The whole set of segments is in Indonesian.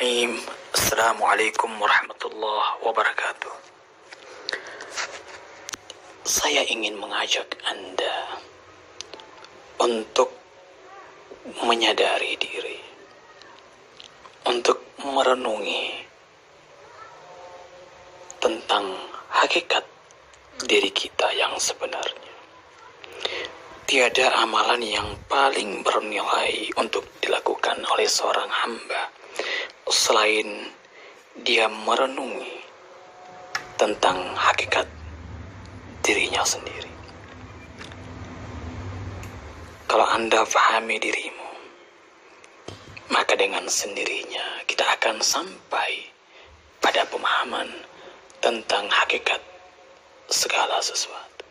Bismillahirrahmanirrahim. Assalamualaikum warahmatullahi wabarakatuh. Saya ingin mengajak Anda untuk menyadari diri, untuk merenungi tentang hakikat diri kita yang sebenarnya. Tiada amalan yang paling bernilai untuk dilakukan oleh seorang hamba selain dia merenungi tentang hakikat dirinya sendiri. Kalau Anda pahami dirimu, maka dengan sendirinya kita akan sampai pada pemahaman tentang hakikat segala sesuatu.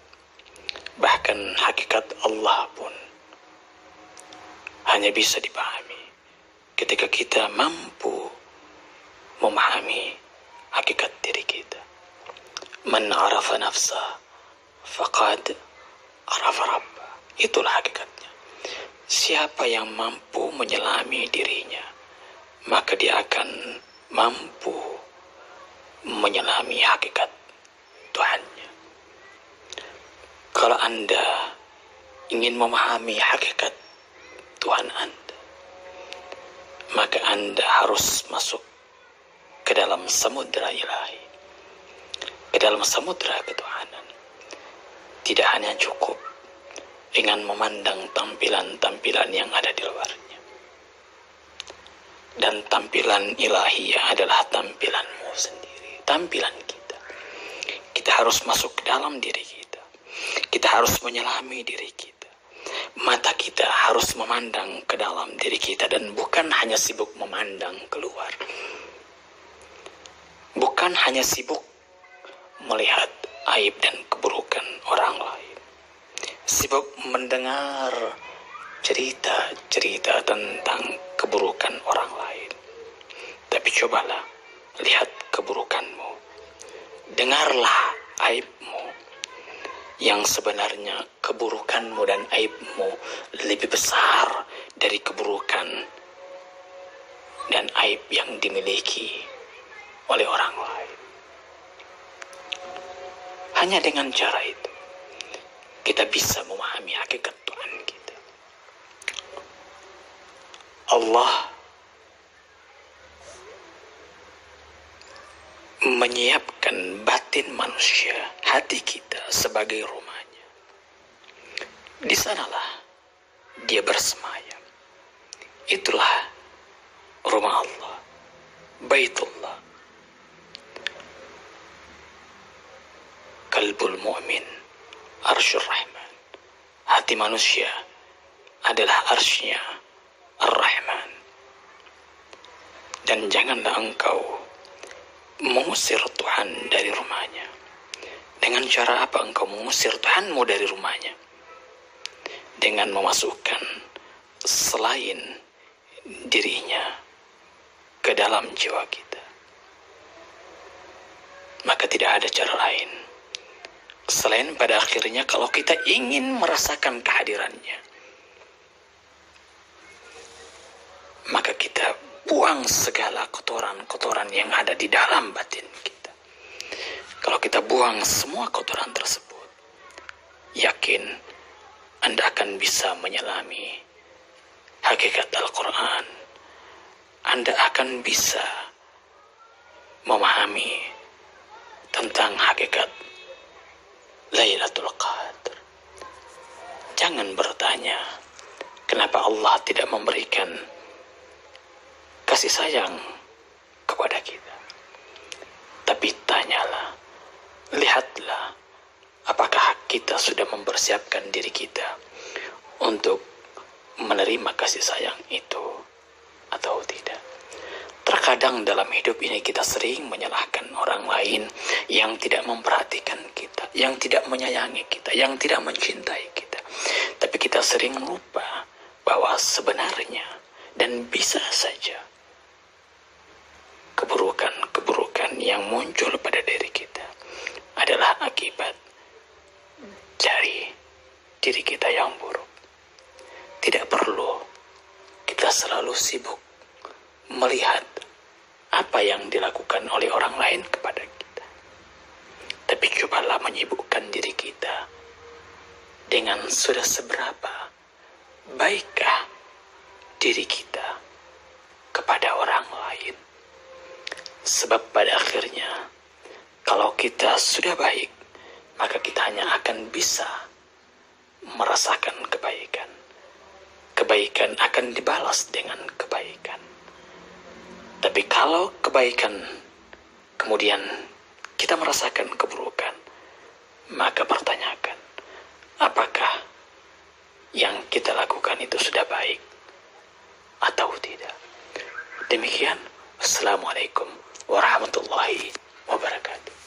Bahkan hakikat Allah pun hanya bisa dipahami ketika kita mampu memahami hakikat diri kita. Man arafa nafsa faqad arafa rabba. Itulah hakikatnya. Siapa yang mampu menyelami dirinya, maka dia akan mampu menyelami hakikat Tuhannya. Kalau Anda ingin memahami hakikat Tuhan Anda, maka Anda harus masuk ke dalam samudra ilahi, ke dalam samudra ketuhanan. Tidak hanya cukup dengan memandang tampilan-tampilan yang ada di luarnya. Dan tampilan ilahiyah adalah tampilanmu sendiri, tampilan kita. Kita harus masuk ke dalam diri kita. Kita harus menyelami diri kita. Mata kita harus memandang ke dalam diri kita dan bukan hanya sibuk memandang keluar. Bukan hanya sibuk melihat aib dan keburukan orang lain. Sibuk mendengar cerita-cerita tentang keburukan orang lain. Tapi cobalah lihat keburukanmu. Dengarlah aibmu. Yang sebenarnya keburukanmu dan aibmu lebih besar dari keburukan dan aib yang dimiliki oleh orang lain. Hanya dengan cara itu kita bisa memahami hakikat Tuhan kita. Allah menyiapkan batin manusia, hati kita sebagai rumahnya. Di sanalah dia bersemayam. Itulah rumah Allah, Baitullah. Qalbul mu'min arsyur rahman. Hati manusia adalah arsy-Nya Ar-Rahman. Dan janganlah engkau mengusir Tuhan dari rumahnya. Dengan cara apa engkau mengusir Tuhanmu dari rumahnya? Dengan memasukkan selain dirinya ke dalam jiwa kita. Maka tidak ada cara lain selain pada akhirnya kalau kita ingin merasakan kehadirannya, maka kita buang segala kotoran-kotoran yang ada di dalam batin kita. Kalau kita buang semua kotoran tersebut, yakin Anda akan bisa menyelami hakikat Al-Quran. Anda akan bisa memahami tentang hakikat Lailatul Qadar. Jangan bertanya kenapa Allah tidak memberikan kasih sayang kepada kita. Tapi tanyalah, lihatlah, apakah kita sudah mempersiapkan diri kita untuk menerima kasih sayang itu atau tidak. Terkadang dalam hidup ini kita sering menyalahkan orang lain yang tidak memperhatikan kita, yang tidak menyayangi kita, yang tidak mencintai kita. Tapi kita sering lupa bahwa sebenarnya dan bisa saja keburukan-keburukan yang muncul pada diri kita adalah akibat dari diri kita yang buruk. Tidak perlu kita selalu sibuk melihat apa yang dilakukan oleh orang lain kepada kita. Tapi cobalah menyibukkan diri kita dengan sudah seberapa baikkah diri kita kepada orang lain. Sebab pada akhirnya, kalau kita sudah baik, maka kita hanya akan bisa merasakan kebaikan. Kebaikan akan dibalas dengan kebaikan. Tapi kalau kebaikan kemudian kita merasakan keburukan, maka pertanyakan, apakah yang kita lakukan itu sudah baik atau tidak? Demikian, Assalamualaikum warahmatullahi wabarakatuh.